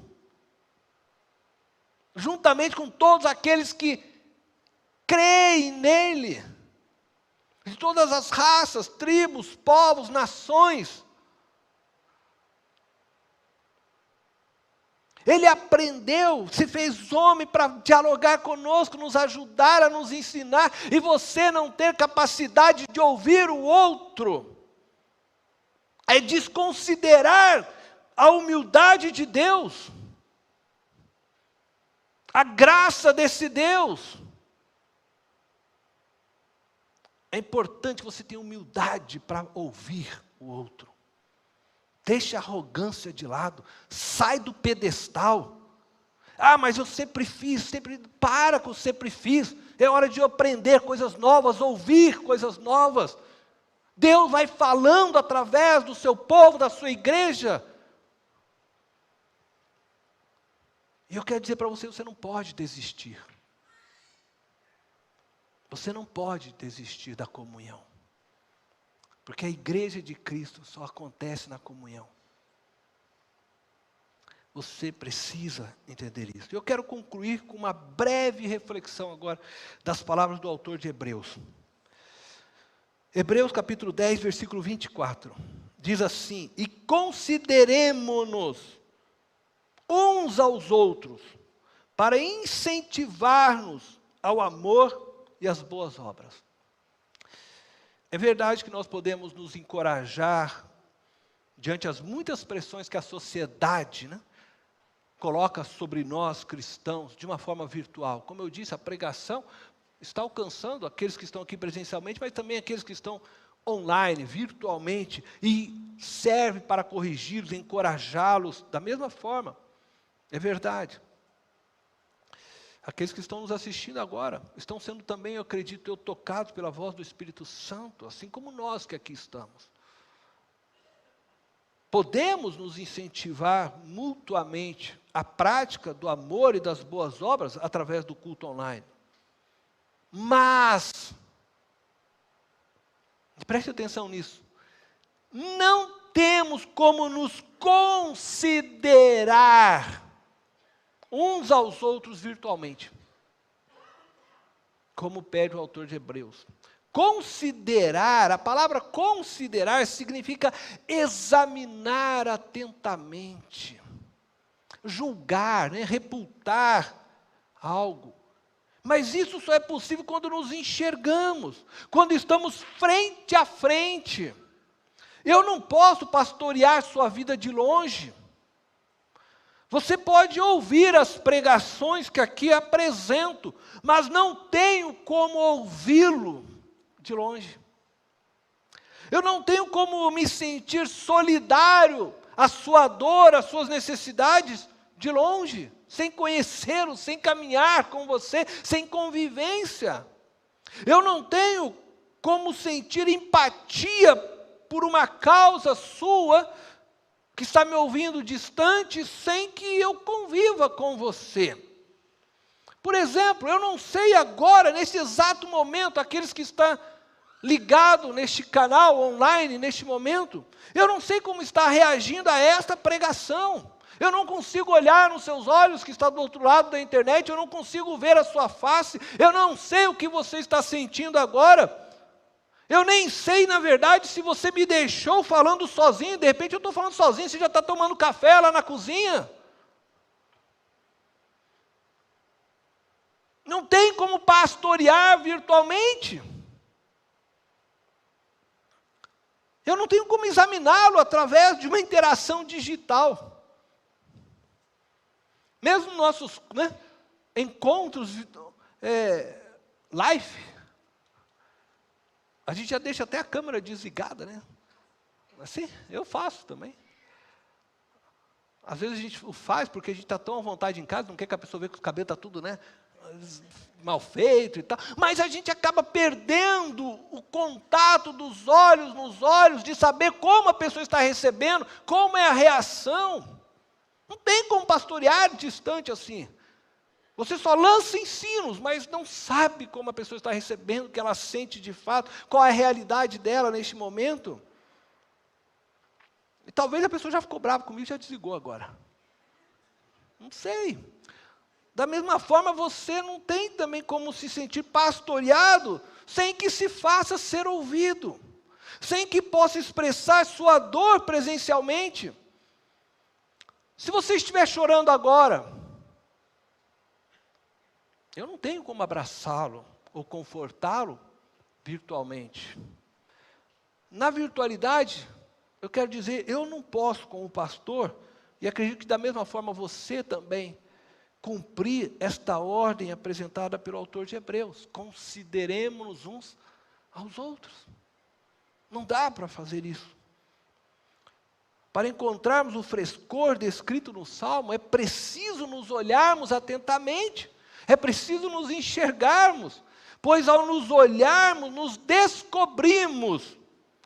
juntamente com todos aqueles que creem nele, de todas as raças, tribos, povos, nações. Ele aprendeu, se fez homem para dialogar conosco, nos ajudar a nos ensinar, e você não ter capacidade de ouvir o outro, é desconsiderar a humildade de Deus, a graça desse Deus. É importante que você tenha humildade para ouvir o outro. Deixe a arrogância de lado, sai do pedestal, Ah, mas eu sempre fiz, sempre... Para com o sempre fiz. É hora de aprender coisas novas, ouvir coisas novas. Deus vai falando através do seu povo, da sua igreja. E eu quero dizer para você, você não pode desistir. Você não pode desistir da comunhão. Porque a igreja de Cristo só acontece na comunhão. Você precisa entender isso. Eu quero concluir com uma breve reflexão agora das palavras do autor de Hebreus. Hebreus capítulo 10, versículo 24. Diz assim: e consideremo-nos uns aos outros, para incentivar-nos ao amor e às boas obras. É verdade que nós podemos nos encorajar diante das muitas pressões que a sociedade, coloca sobre nós cristãos de uma forma virtual. Como eu disse, a pregação está alcançando aqueles que estão aqui presencialmente, mas também aqueles que estão online, virtualmente, e serve para corrigi-los, encorajá-los da mesma forma. É verdade. Aqueles que estão nos assistindo agora, estão sendo também, eu acredito, tocados pela voz do Espírito Santo, assim como nós que aqui estamos. Podemos nos incentivar mutuamente à prática do amor e das boas obras através do culto online. Mas, preste atenção nisso, não temos como nos considerar uns aos outros virtualmente, como pede o autor de Hebreus. Considerar, a palavra considerar significa examinar atentamente, julgar, reputar algo. Mas isso só é possível quando nos enxergamos, quando estamos frente a frente. Eu não posso pastorear sua vida de longe. Você pode ouvir as pregações que aqui apresento, mas não tenho como ouvi-lo de longe. Eu não tenho como me sentir solidário à sua dor, às suas necessidades de longe, sem conhecê-lo, sem caminhar com você, sem convivência. Eu não tenho como sentir empatia por uma causa sua que está me ouvindo distante, sem que eu conviva com você. Por exemplo, eu não sei agora, nesse exato momento, aqueles que estão ligados neste canal online, neste momento, eu não sei como está reagindo a esta pregação. Eu não consigo olhar nos seus olhos que está do outro lado da internet, eu não consigo ver a sua face, eu não sei o que você está sentindo agora. Eu nem sei, na verdade, se você me deixou falando sozinho, de repente eu estou falando sozinho, você já está tomando café lá na cozinha. Não tem como pastorear virtualmente. Eu não tenho como examiná-lo através de uma interação digital. Mesmo nossos encontros live, a gente já deixa até a câmera desligada, Assim, eu faço também. Às vezes a gente o faz porque a gente está tão à vontade em casa, não quer que a pessoa veja que o cabelo está tudo, mal feito e tal. Mas a gente acaba perdendo o contato dos olhos nos olhos, de saber como a pessoa está recebendo, como é a reação. Não tem como pastorear distante assim. Você só lança ensinos, mas não sabe como a pessoa está recebendo, o que ela sente de fato, qual é a realidade dela neste momento. E talvez a pessoa já ficou brava comigo e já desligou agora. Não sei. Da mesma forma, você não tem também como se sentir pastoreado sem que se faça ser ouvido, sem que possa expressar sua dor presencialmente. Se você estiver chorando agora, eu não tenho como abraçá-lo ou confortá-lo virtualmente. Na virtualidade, eu quero dizer, eu não posso, como pastor, e acredito que da mesma forma você também, cumprir esta ordem apresentada pelo autor de Hebreus. Consideremos-nos uns aos outros. Não dá para fazer isso. Para encontrarmos o frescor descrito no Salmo, é preciso nos olharmos atentamente, é preciso nos enxergarmos, pois ao nos olharmos, nos descobrimos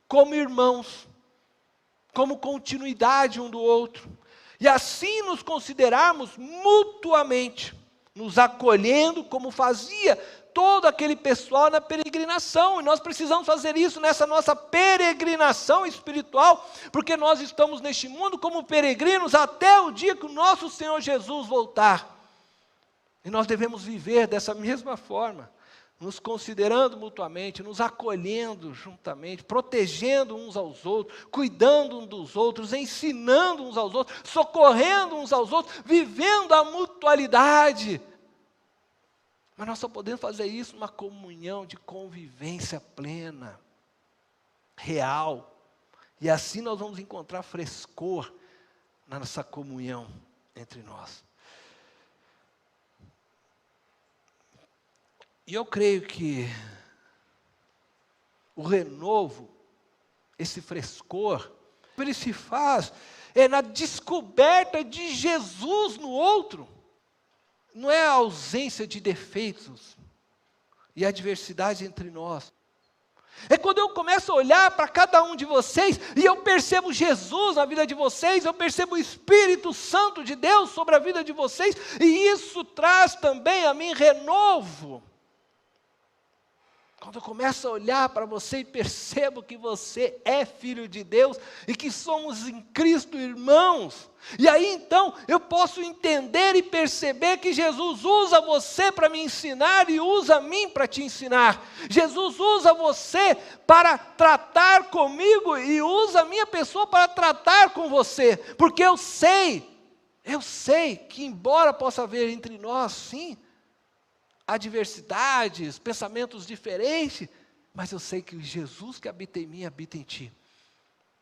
como irmãos, como continuidade um do outro, e assim nos considerarmos mutuamente, nos acolhendo como fazia todo aquele pessoal na peregrinação, e nós precisamos fazer isso nessa nossa peregrinação espiritual, porque nós estamos neste mundo como peregrinos até o dia que o nosso Senhor Jesus voltar, e nós devemos viver dessa mesma forma, nos considerando mutuamente, nos acolhendo juntamente, protegendo uns aos outros, cuidando uns dos outros, ensinando uns aos outros, socorrendo uns aos outros, vivendo a mutualidade. Mas nós só podemos fazer isso numa comunhão de convivência plena, real. E assim nós vamos encontrar frescor na nossa comunhão entre nós. E eu creio que o renovo, esse frescor, ele se faz na descoberta de Jesus no outro. Não é a ausência de defeitos e adversidade entre nós. É quando eu começo a olhar para cada um de vocês e eu percebo Jesus na vida de vocês, eu percebo o Espírito Santo de Deus sobre a vida de vocês, e isso traz também a mim renovo. Quando eu começo a olhar para você e percebo que você é filho de Deus e que somos em Cristo irmãos, e aí então eu posso entender e perceber que Jesus usa você para me ensinar e usa a mim para te ensinar. Jesus usa você para tratar comigo e usa a minha pessoa para tratar com você, porque eu sei que embora possa haver entre nós, sim, adversidades, pensamentos diferentes, mas eu sei que o Jesus que habita em mim, habita em ti.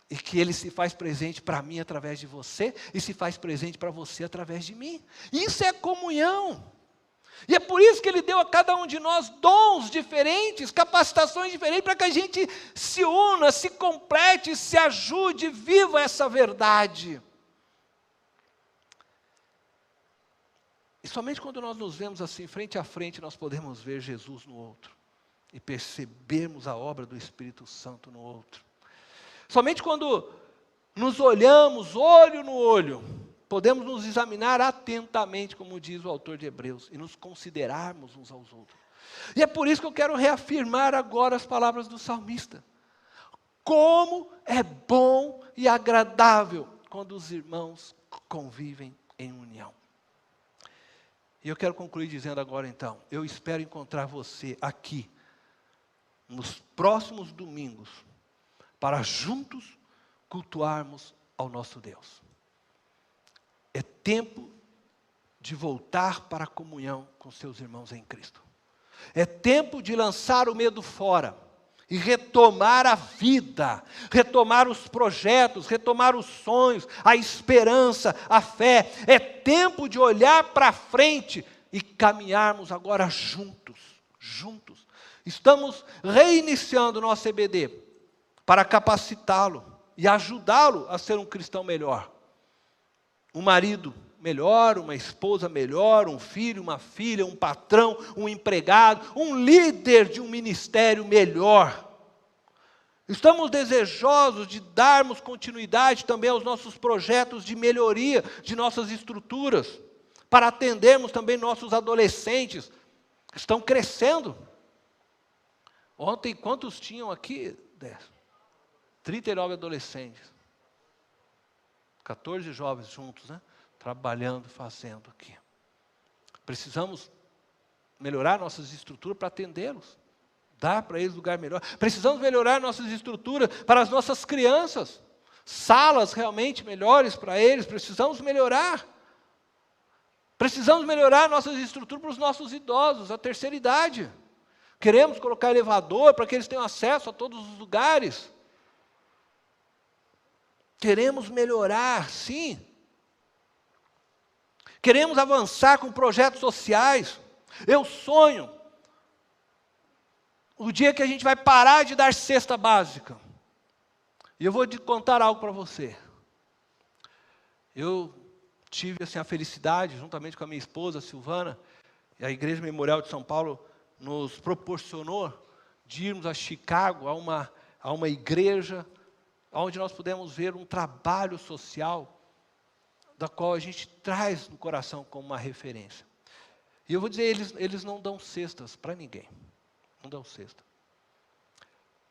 E que Ele se faz presente para mim através de você, e se faz presente para você através de mim. Isso é comunhão. E é por isso que Ele deu a cada um de nós dons diferentes, capacitações diferentes, para que a gente se una, se complete, se ajude, viva essa verdade. E somente quando nós nos vemos assim, frente a frente, nós podemos ver Jesus no outro. E percebermos a obra do Espírito Santo no outro. Somente quando nos olhamos olho no olho, podemos nos examinar atentamente, como diz o autor de Hebreus, e nos considerarmos uns aos outros. E é por isso que eu quero reafirmar agora as palavras do salmista. Como é bom e agradável quando os irmãos convivem em união. E eu quero concluir dizendo agora então, eu espero encontrar você aqui, nos próximos domingos, para juntos cultuarmos ao nosso Deus. É tempo de voltar para a comunhão com seus irmãos em Cristo. É tempo de lançar o medo fora e retomar a vida, retomar os projetos, retomar os sonhos, a esperança, a fé. É tempo de olhar para frente e caminharmos agora juntos. Estamos reiniciando o nosso EBD para capacitá-lo e ajudá-lo a ser um cristão melhor. Um marido melhor, uma esposa melhor, um filho, uma filha, um patrão, um empregado, um líder de um ministério melhor. Estamos desejosos de darmos continuidade também aos nossos projetos de melhoria de nossas estruturas, para atendermos também nossos adolescentes, que estão crescendo. Ontem, quantos tinham aqui? 39 adolescentes. 14 jovens juntos, né? Trabalhando, fazendo aqui. Precisamos melhorar nossas estruturas para atendê-los. Dar para eles lugar melhor. Precisamos melhorar nossas estruturas para as nossas crianças. Salas realmente melhores para eles. Precisamos melhorar. Precisamos melhorar nossas estruturas para os nossos idosos, a terceira idade. Queremos colocar elevador para que eles tenham acesso a todos os lugares. Queremos melhorar, sim. Queremos avançar com projetos sociais. Eu sonho o dia que a gente vai parar de dar cesta básica. E eu vou te contar algo para você. Eu tive assim, a felicidade, juntamente com a minha esposa, Silvana, e a Igreja Memorial de São Paulo nos proporcionou de irmos a Chicago, a uma igreja, onde nós pudemos ver um trabalho social, da qual a gente traz no coração como uma referência. E eu vou dizer, eles não dão cestas para ninguém. Não dão cesta.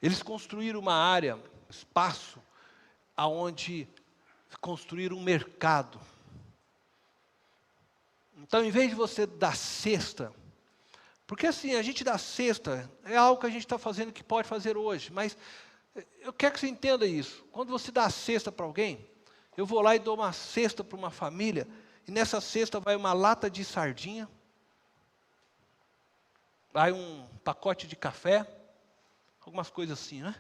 Eles construíram uma área, um espaço, aonde construíram um mercado. Então, em vez de você dar cesta, porque assim, a gente dá cesta, é algo que a gente está fazendo que pode fazer hoje, mas eu quero que você entenda isso. Quando você dá a cesta para alguém, eu vou lá e dou uma cesta para uma família, e nessa cesta vai uma lata de sardinha, vai um pacote de café, algumas coisas assim, né?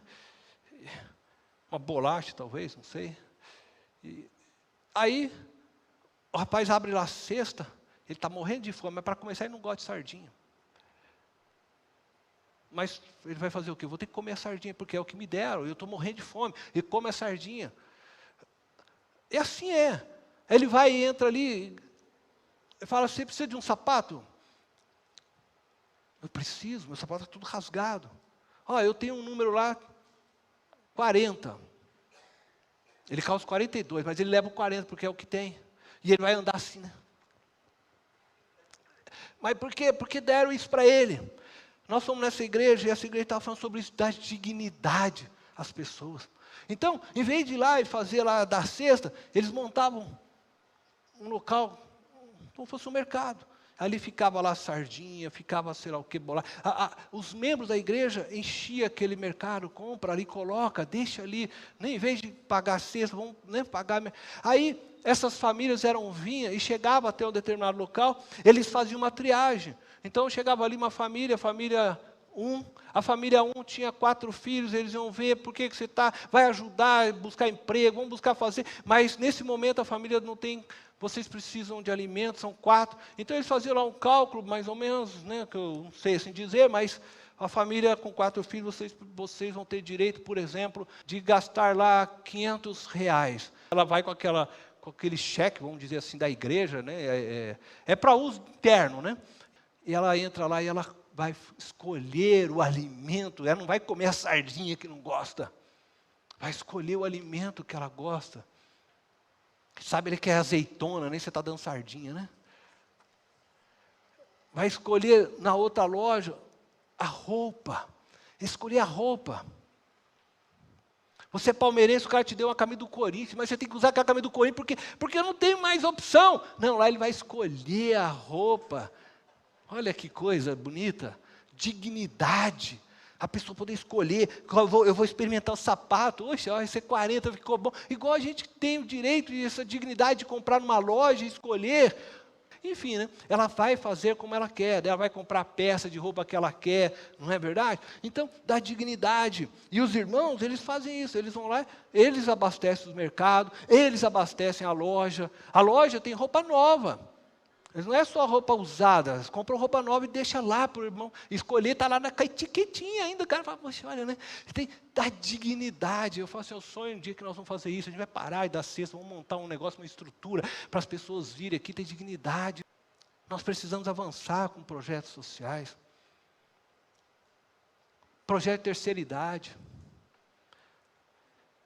Uma bolacha, talvez, não sei. E aí, o rapaz abre lá a cesta, ele está morrendo de fome, mas para começar ele não gosta de sardinha. Mas ele vai fazer o quê? Eu vou ter que comer a sardinha, porque é o que me deram, eu estou morrendo de fome. Ele come a sardinha. E assim é. Ele vai e entra ali, e fala, você precisa de um sapato? Eu preciso, meu sapato está tudo rasgado. Eu tenho um número lá, 40. Ele calça 42, mas ele leva o 40, porque é o que tem. E ele vai andar assim, né? Mas por quê? Porque deram isso para ele. Nós fomos nessa igreja, e essa igreja estava falando sobre isso, dar dignidade às pessoas. Então, em vez de ir lá e fazer lá da cesta, eles montavam um local, como fosse um mercado. Ali ficava lá sardinha, ficava sei lá o que, bolacha. Os membros da igreja enchiam aquele mercado, compra ali, coloca, deixa ali. Nem em vez de pagar cesta, vão pagar. Aí, essas famílias vinham e chegavam até um determinado local, eles faziam uma triagem. Então, chegava ali uma família 1, a família 1 tinha 4 filhos, eles iam ver por que você está, vai ajudar, buscar emprego, vamos buscar fazer, mas nesse momento a família não tem, vocês precisam de alimento, são 4. Então eles faziam lá um cálculo, mais ou menos, né, que eu não sei assim dizer, mas a família com 4 filhos, vocês vão ter direito, por exemplo, de gastar lá R$500. Ela vai com aquele cheque, vamos dizer assim, da igreja, né, é para uso interno, né? E ela entra lá e ela vai escolher o alimento, ela não vai comer a sardinha que não gosta, vai escolher o alimento que ela gosta. Sabe, ele quer azeitona, nem você está dando sardinha, né? Vai escolher na outra loja a roupa, escolher a roupa. Você é palmeirense, o cara te deu uma camisa do Corinthians, mas você tem que usar aquela camisa do Corinthians, porque eu não tenho mais opção. Não, lá ele vai escolher a roupa. Olha que coisa bonita, dignidade, a pessoa poder escolher, eu vou experimentar o sapato, esse é 40, ficou bom, igual a gente tem o direito e essa dignidade de comprar numa loja e escolher, enfim, né? Ela vai fazer como ela quer, ela vai comprar a peça de roupa que ela quer, não é verdade? Então, dá dignidade, e os irmãos, eles fazem isso, eles vão lá, eles abastecem o mercado, eles abastecem a loja tem roupa nova, não é só roupa usada, eles compram roupa nova e deixam lá para o irmão escolher, está lá na etiquetinha ainda, o cara fala, poxa, olha, né? Tem da dignidade. Eu falo assim, eu sonho um dia que nós vamos fazer isso, a gente vai parar e dar cesta, vamos montar um negócio, uma estrutura, para as pessoas virem aqui, tem dignidade. Nós precisamos avançar com projetos sociais. Projeto de terceira idade.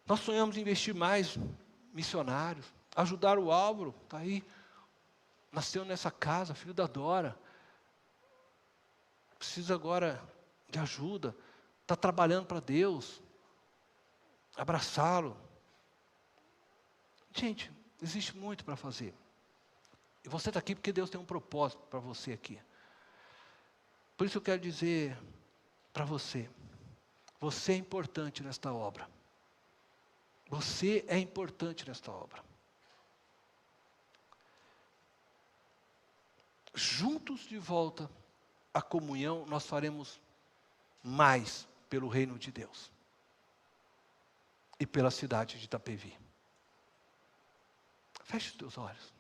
Nós sonhamos em investir mais missionários, ajudar o Álvaro, está aí. Nasceu nessa casa, filho da Dora. Precisa agora de ajuda. Está trabalhando para Deus. Abraçá-lo. Gente, existe muito para fazer. E você está aqui porque Deus tem um propósito para você aqui. Por isso eu quero dizer para você. Você é importante nesta obra. Você é importante nesta obra. Juntos de volta à comunhão, nós faremos mais pelo reino de Deus e pela cidade de Itapevi. Feche os teus olhos.